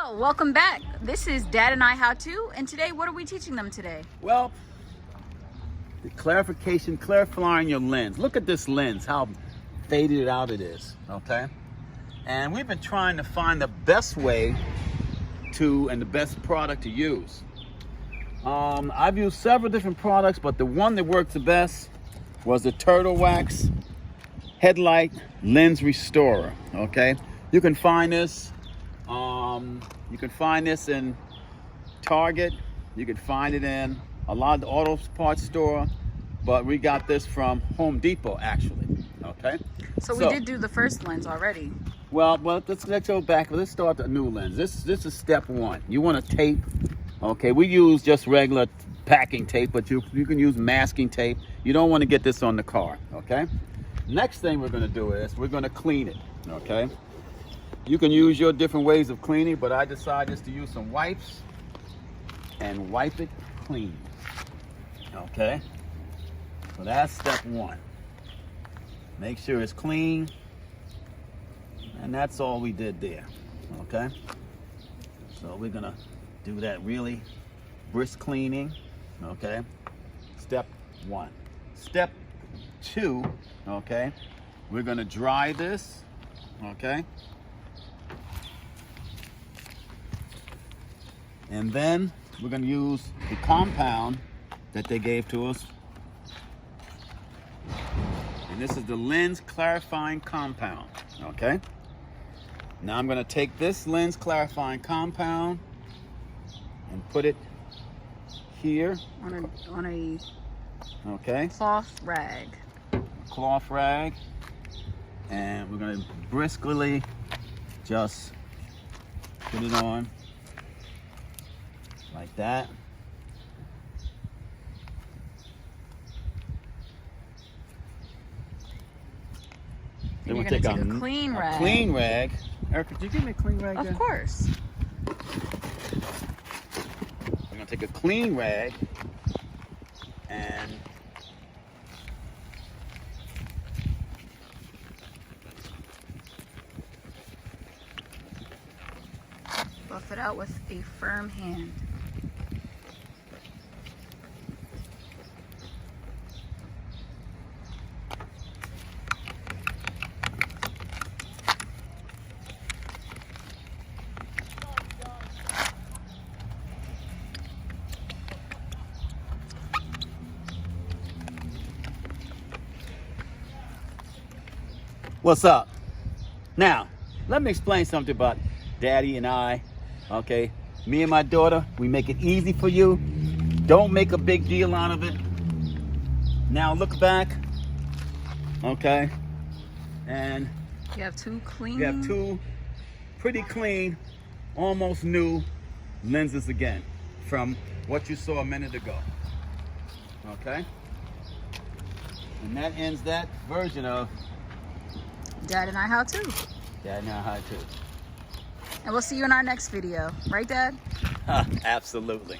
Well, welcome back. This is Dad and I How To, and today, what are we teaching them today? Well, the clarifying your lens. Look at this lens, how faded out it is, okay? And we've been trying to find the best way to, and the best product to use. I've used several different products, but the one that worked the best was the Turtle Wax Headlight Lens Restorer, okay? You can find this in Target. You can find it in a lot of the auto parts store, but we got this from Home Depot actually. Okay. So we did do the first lens already. Well, let's go back. Let's start the new lens. This is step one. You want to tape. Okay, we use just regular packing tape, but you can use masking tape. You don't want to get this on the car. Okay. Next thing we're going to do is we're going to clean it. Okay. You can use your different ways of cleaning, but I decided just to use some wipes and wipe it clean. Okay? So that's step one. Make sure it's clean. And that's all we did there. Okay? So we're gonna do that really brisk cleaning. Okay? Step one. Step two, okay? We're gonna dry this. Okay? And then we're going to use the compound that they gave to us. And this is the lens clarifying compound. Okay? Now I'm going to take this lens clarifying compound and put it here. On a okay, cloth rag. Cloth rag. And we're going to briskly just put it on. Like that. Then you're going to take a clean rag. Clean rag. Erica, could you give me a clean rag? Of course. We're going to take a clean rag and buff it out with a firm hand. what's up? Now, let me explain something about Daddy and I. Okay, me and my daughter, we make it easy for you. Don't make a big deal out of it. Now look back. Okay, and you have two pretty clean, almost new lenses again from what you saw a minute ago. Okay, and that ends that version of Dad and I How To. Dad and I How To. And we'll see you in our next video. Right, Dad? Absolutely.